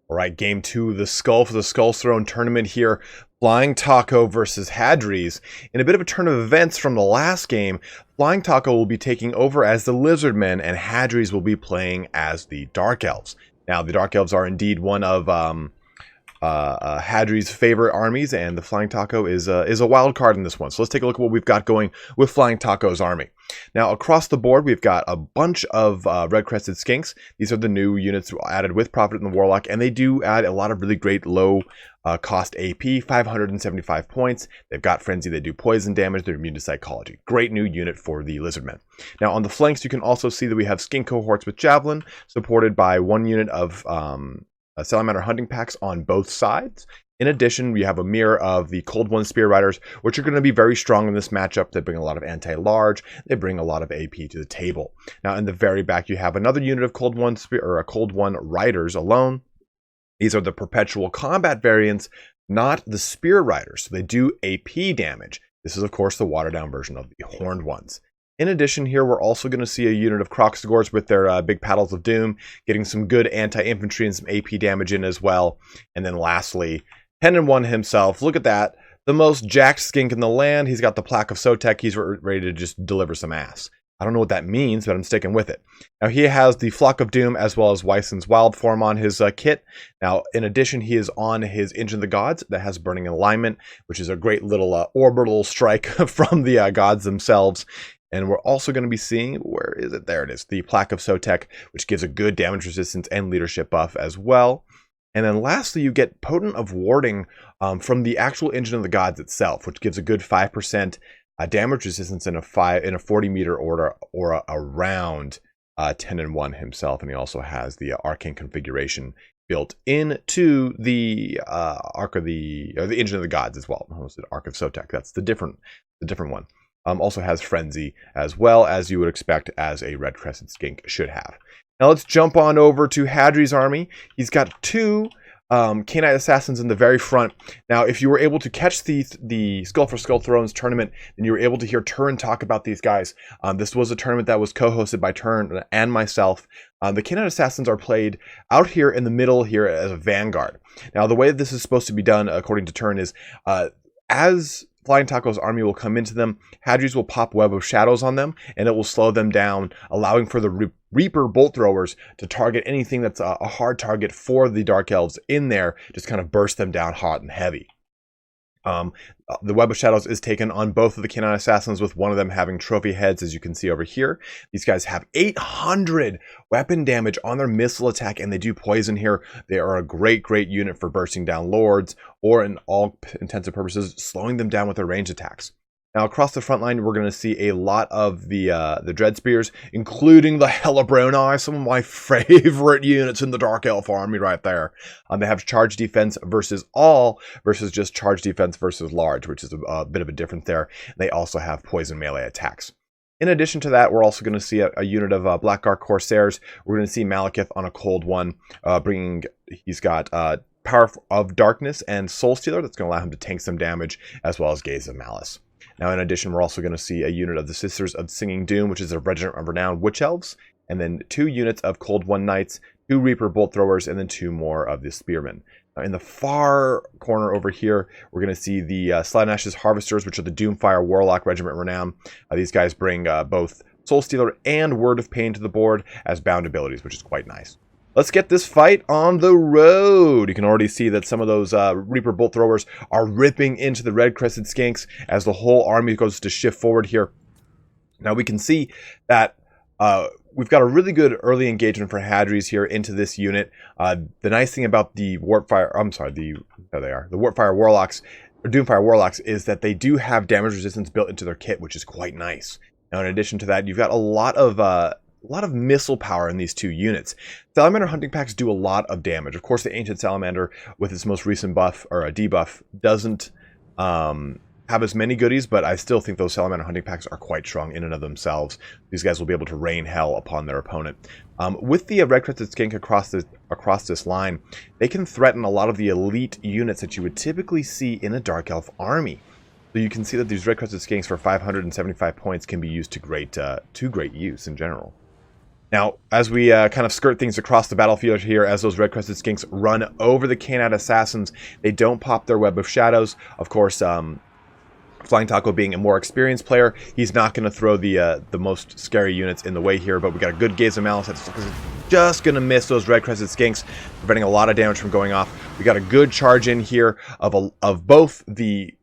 All right, game two of the Skull for the Skull's Throne tournament here. Flying Taco versus Hadres. In a bit of a turn of events from the last game, Flying Taco will be taking over as the Lizardmen, and Hadres will be playing as the Dark Elves. Now, the Dark Elves are indeed one of Hadres' favorite armies, and the Flying Taco is a wild card in this one. So let's take a look at what we've got going with Flying Taco's army. Now, across the board, we've got a bunch of red-crested skinks. These are the new units added with Prophet and the Warlock, and they do add a lot of really great low cost AP, 575 points. They've got Frenzy, they do poison damage, they're immune to psychology. Great new unit for the Lizardmen. Now, on the flanks, you can also see that we have skink cohorts with Javelin, supported by one unit of Salamander hunting packs on both sides. In addition, we have a mirror of the Cold One Spear Riders, which are going to be very strong in this matchup. They bring a lot of anti-large. They bring a lot of AP to the table. Now, in the very back, you have another unit of Cold One Spear or Cold One Riders alone. These are the Perpetual Combat variants, not the Spear Riders. So they do AP damage. This is, of course, the watered-down version of the Horned ones. In addition, here we're also going to see a unit of Croxagores with their big paddles of doom, getting some good anti-infantry and some AP damage in as well. And then lastly, 10-1 himself. Look at that. The most jacked skink in the land. He's got the plaque of Sotek. He's ready to just deliver some ass. I don't know what that means, but I'm sticking with it. Now, he has the Flock of Doom as well as Wyson's Wild Form on his kit. Now, in addition, he is on his Engine of the Gods that has Burning Alignment, which is a great little orbital strike from the gods themselves. And we're also going to be seeing, where is it? There it is, the Plaque of Sotek, which gives a good damage resistance and leadership buff as well. And then lastly, you get Potent of Warding from the actual Engine of the Gods itself, which gives a good 5% damage resistance in a 40-meter aura around 10-1 himself. And he also has the Arcane configuration built into the the Engine of the Gods as well. I almost said Arc of Sotek. That's the different one. Also has Frenzy, as well as you would expect as a red-crested skink should have. Now let's jump on over to Hadres' army. He's got two Canine Assassins in the very front. Now, if you were able to catch the Skull for Skull Thrones tournament, then you were able to hear Turin talk about these guys. This was a tournament that was co-hosted by Turin and myself. The Canine Assassins are played out here in the middle here as a vanguard. Now, the way this is supposed to be done, according to Turin, is as Flying Taco's army will come into them, Hadres will pop Web of Shadows on them, and it will slow them down, allowing for the Reaper Bolt Throwers to target anything that's a hard target for the Dark Elves in there, just kind of burst them down hot and heavy. The Web of Shadows is taken on both of the Canine Assassins, with one of them having trophy heads, as you can see over here. These guys have 800 weapon damage on their missile attack, and they do poison here. They are a great unit for bursting down lords, or in all intents and purposes, slowing them down with their range attacks. Now, across the front line, we're going to see a lot of the Dread Spears, including the Hellebronai, some of my favorite units in the Dark Elf army right there. They have charge defense versus all, versus just charge defense versus large, which is a bit of a difference there. They also have poison melee attacks. In addition to that, we're also going to see a unit of Blackguard Corsairs. We're going to see Malekith on a Cold One, he's got Power of Darkness and Soul Stealer. That's going to allow him to tank some damage, as well as Gaze of Malice. Now, in addition, we're also going to see a unit of the Sisters of Singing Doom, which is a regiment of renowned Witch Elves, and then 2 units of Cold One Knights, 2 Reaper Bolt Throwers, and then 2 more of the Spearmen. Now, in the far corner over here, we're going to see the Slaaneash's Harvesters, which are the Doomfire Warlock Regiment Renown. These guys bring both Soul Stealer and Word of Pain to the board as bound abilities, which is quite nice. Let's get this fight on the road. You can already see that some of those Reaper Bolt Throwers are ripping into the red-crested skinks as the whole army goes to shift forward here. Now we can see that we've got a really good early engagement for Hadres here into this unit. The nice thing about the the Warpfire Warlocks, or Doomfire Warlocks, is that they do have damage resistance built into their kit, which is quite nice. Now, in addition to that, you've got a lot of missile power in these 2 units. Salamander hunting packs do a lot of damage. Of course, the Ancient Salamander, with its most recent buff, or a debuff, doesn't have as many goodies, but I still think those Salamander hunting packs are quite strong in and of themselves. These guys will be able to rain hell upon their opponent. With the red-crested skink across this line, they can threaten a lot of the elite units that you would typically see in a Dark Elf army. So you can see that these red-crested skinks for 575 points can be used to great use in general. Now, as we kind of skirt things across the battlefield here, as those red-crested skinks run over the Canine assassins, they don't pop their web of shadows. Of course, Flying Taco being a more experienced player, he's not going to throw the most scary units in the way here, but we got a good Gaze of Malice that's just going to miss those red-crested skinks, preventing a lot of damage from going off. We got a good charge in here of both the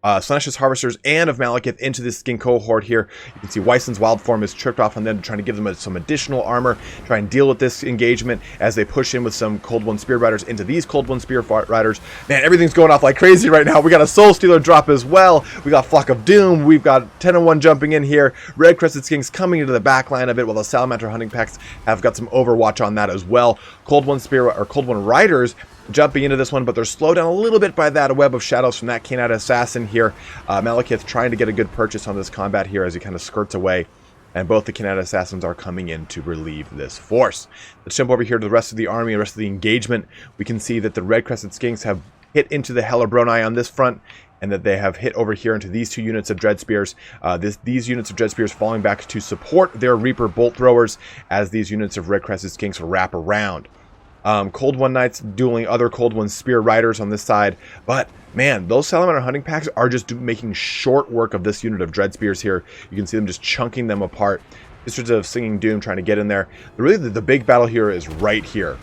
Slaanesh Harvesters and of Malekith into this skin cohort here. You can see Weisson's Wild Form is tripped off on them, trying to give them some additional armor, try and deal with this engagement as they push in with some Cold One Spear Riders into these Cold One Spear Riders. Man, everything's going off like crazy right now. We got a Soul Stealer drop as well. We got Flock of Doom. We've got 10-1 jumping in here. Red Crested Skinks coming into the back line of it, while the Salamander Hunting Packs have got some Overwatch on that as well. Cold One Spear or Cold One Riders jumping into this one, but they're slowed down a little bit by that web of shadows from that Canine assassin here. Malekith trying to get a good purchase on this combat here as he kind of skirts away, and both the Canine assassins are coming in to relieve this force. Let's jump over here to the rest of the army and the rest of the engagement. We can see that the red crested skinks have hit into the Hellebroni on this front, and that they have hit over here into these two units of Dread Spears. These units of Dread Spears falling back to support their Reaper Bolt Throwers as these units of red crested skinks wrap around. Cold One Knights dueling other Cold One Spear Riders on this side. But, man, those Salamander Hunting Packs are just making short work of this unit of Dread Spears here. You can see them just chunking them apart. Sisters of Singing Doom trying to get in there. Really, the big battle here is right here.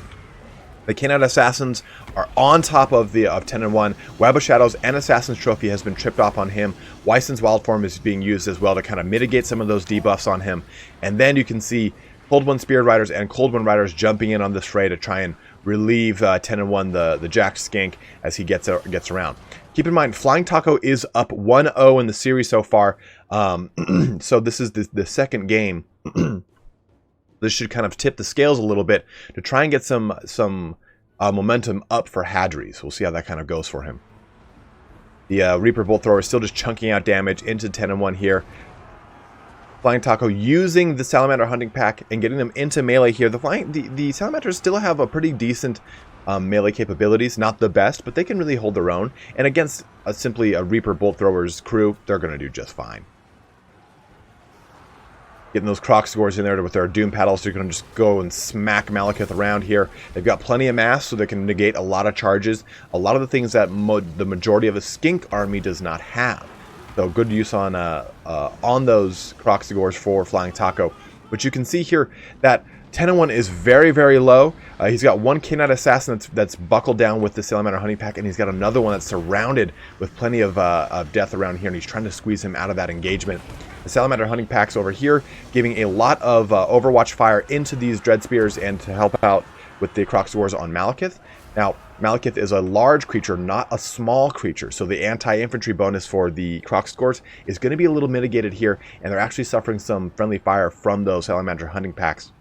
The Canine Assassins are on top of 10-1. Web of Shadows and Assassin's Trophy has been tripped off on him. Weisson's Wild Form is being used as well to kind of mitigate some of those debuffs on him. And then you can see Cold One Spear Riders and Cold One Riders jumping in on this fray to try and relieve 10-1, the Jack Skink, as he gets around. Keep in mind, Flying Taco is up 1-0 in the series so far. So this is the second game. This should kind of tip the scales a little bit to try and get some momentum up for Hadres. We'll see how that kind of goes for him. The Reaper Bolt Thrower is still just chunking out damage into 10-1 here. Flying Taco using the Salamander Hunting Pack and getting them into melee here. The Salamanders still have a pretty decent melee capabilities. Not the best, but they can really hold their own. And against simply a Reaper Bolt Thrower's crew, they're going to do just fine. Getting those Croc scores in there with their Doom Paddles, they're going to just go and smack Malekith around here. They've got plenty of mass, so they can negate a lot of charges. A lot of the things that the majority of the Skink army does not have. So good use on those Croxigors for Flying Taco. But you can see here that 10-1 is very, very low. He's got one Canine Assassin that's buckled down with the Salamander Hunting Pack, and he's got another one that's surrounded with plenty of death around here, and he's trying to squeeze him out of that engagement. The Salamander Hunting Pack's over here, giving a lot of Overwatch fire into these Dread Spears and to help out with the Croxigors on Malekith. Now, Malekith is a large creature, not a small creature, so the anti-infantry bonus for the Croxigors is going to be a little mitigated here, and they're actually suffering some friendly fire from those Salamander Hunting Packs.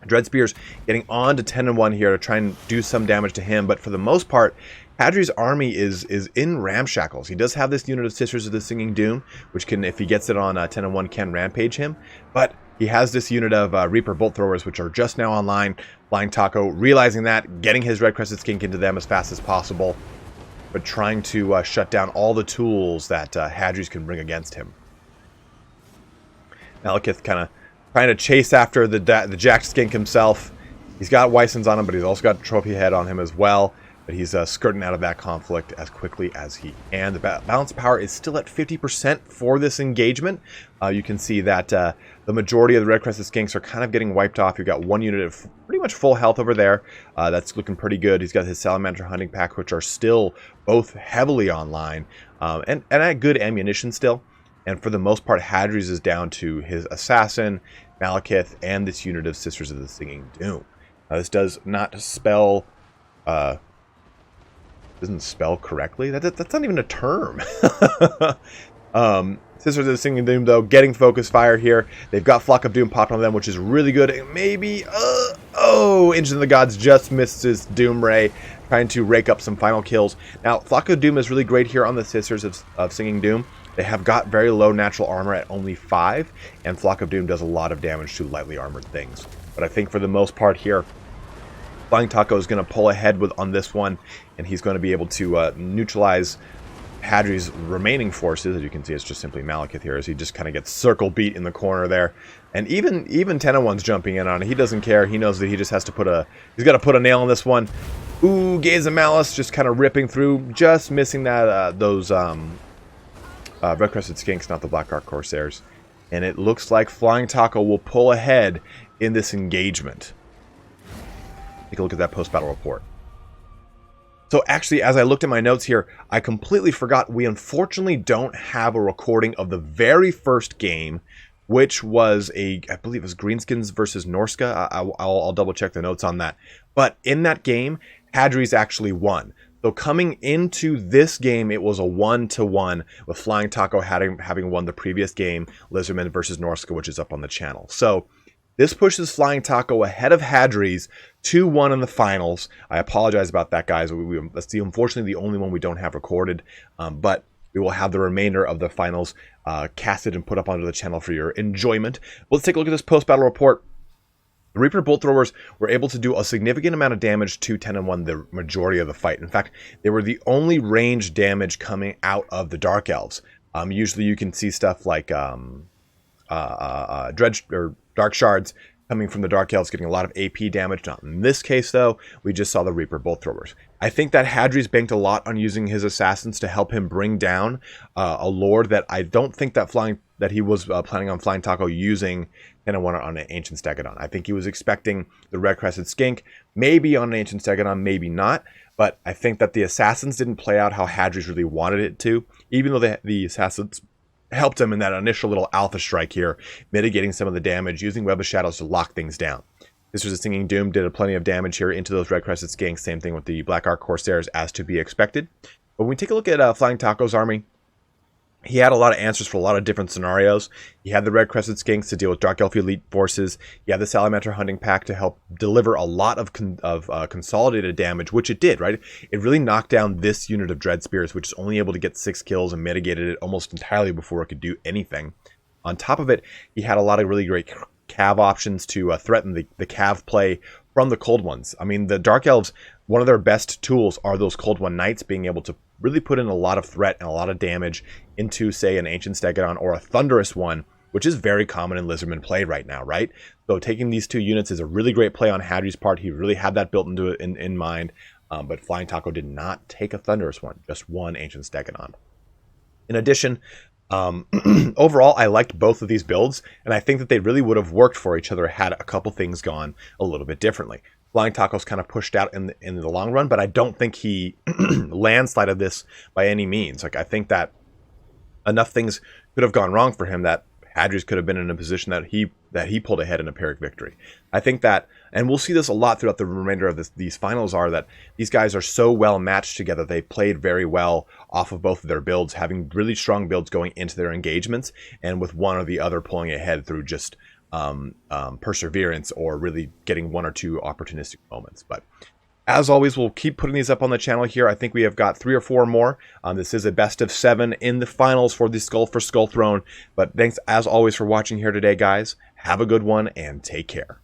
Dread Spears getting on to 10-1 here to try and do some damage to him, but for the most part, Hadres' army is in ramshackles. He does have this unit of Sisters of the Singing Doom, which can, if he gets it on 10-1, can rampage him, but he has this unit of Reaper Bolt Throwers, which are just now online. Flying Taco realizing that, getting his Red Crested Skink into them as fast as possible, but trying to shut down all the tools that Hadres can bring against him. Malekith kind of trying to chase after the Jack Skink himself. He's got Weissons on him, but he's also got Trophy Head on him as well. But he's skirting out of that conflict as quickly as he can. The balance power is still at 50% for this engagement. You can see that the majority of the Red Crested Skinks are kind of getting wiped off. You've got one unit of pretty much full health over there. That's looking pretty good. He's got his Salamander Hunting Pack, which are still both heavily online and at good ammunition still. And for the most part, Hadres is down to his Assassin, Malekith, and this unit of Sisters of the Singing Doom. This does not spell... doesn't spell correctly. That's not even a term. Sisters of the Singing Doom, though, getting focus fire here. They've got Flock of Doom popped on them, which is really good. And maybe, Engine of the Gods just missed his Doom Ray, trying to rake up some final kills. Now, Flock of Doom is really great here on the Sisters of Singing Doom. They have got very low natural armor at only 5, and Flock of Doom does a lot of damage to lightly armored things. But I think for the most part here, Flying Taco is going to pull ahead on this one, and he's going to be able to neutralize Hadres' remaining forces, as you can see, it's just simply Malekith here, as he just kind of gets circle beat in the corner there. And even 10-1's jumping in on it. He doesn't care. He knows that he just has to he's got to put a nail on this one. Ooh, Gaze of Malice just kind of ripping through, just missing that those Red Crested Skinks, not the Black Ark Corsairs. And it looks like Flying Taco will pull ahead in this engagement. Take a look at that post-battle report. So actually, as I looked at my notes here, I completely forgot we unfortunately don't have a recording of the very first game, which was I believe it was Greenskins versus Norska. I'll double check the notes on that. But in that game, Hadres actually won. So coming into this game, it was a 1-1 with Flying Taco having won the previous game, Lizardman versus Norska, which is up on the channel. So this pushes Flying Taco ahead of Hadres 2-1 in the finals. I apologize about that, guys. That's unfortunately the only one we don't have recorded. But we will have the remainder of the finals casted and put up onto the channel for your enjoyment. Let's take a look at this post-battle report. The Reaper Bolt Throwers were able to do a significant amount of damage to 10-1 the majority of the fight. In fact, they were the only range damage coming out of the Dark Elves. Usually you can see stuff like Dredge or Dark Shards coming from the Dark Elves getting a lot of AP damage. Not in this case, though. We just saw the Reaper Bolt Throwers. I think that Hadres banked a lot on using his assassins to help him bring down a Lord that I don't think that he was planning on Flying Taco using 10-1 on an Ancient Stegodon. I think he was expecting the Red Crested Skink, maybe on an Ancient Stegodon, maybe not. But I think that the assassins didn't play out how Hadres really wanted it to, even though the assassins helped him in that initial little alpha strike here, mitigating some of the damage, using Web of Shadows to lock things down. This was a Singing Doom, did plenty of damage here into those Red Crested Skinks. Same thing with the Black Ark Corsairs, as to be expected. But when we take a look at Flying Taco's army, he had a lot of answers for a lot of different scenarios. He had the Red Crested Skinks to deal with Dark Elf Elite forces. He had the Salamander Hunting Pack to help deliver a lot of consolidated damage, which it did, right? It really knocked down this unit of Dread Spears, which is only able to get 6 kills and mitigated it almost entirely before it could do anything. On top of it, he had a lot of really great cav options to threaten the cav play from the Cold Ones. I mean, the Dark Elves, one of their best tools are those Cold One Knights, being able to really put in a lot of threat and a lot of damage into, say, an Ancient Stegodon or a Thunderous one, which is very common in Lizardman play right now, right? So taking these two units is a really great play on Hadres' part. He really had that built into it in mind, but Flying Taco did not take a Thunderous one, just one Ancient Stegodon. In addition, overall, I liked both of these builds, and I think that they really would have worked for each other had a couple things gone a little bit differently. Flying Taco's kind of pushed out in the long run, but I don't think he landslided this by any means. Like, I think that enough things could have gone wrong for him that Hadres could have been in a position that he pulled ahead in a Pyrrhic victory. I think that, and we'll see this a lot throughout the remainder of these finals, are that these guys are so well matched together. They played very well off of both of their builds, having really strong builds going into their engagements, and with one or the other pulling ahead through just perseverance or really getting one or two opportunistic moments. But as always, we'll keep putting these up on the channel here. I think we have got 3 or 4 more. This is a best of 7 in the finals for the Skull for Skull Throne. But thanks, as always, for watching here today, guys. Have a good one, and take care.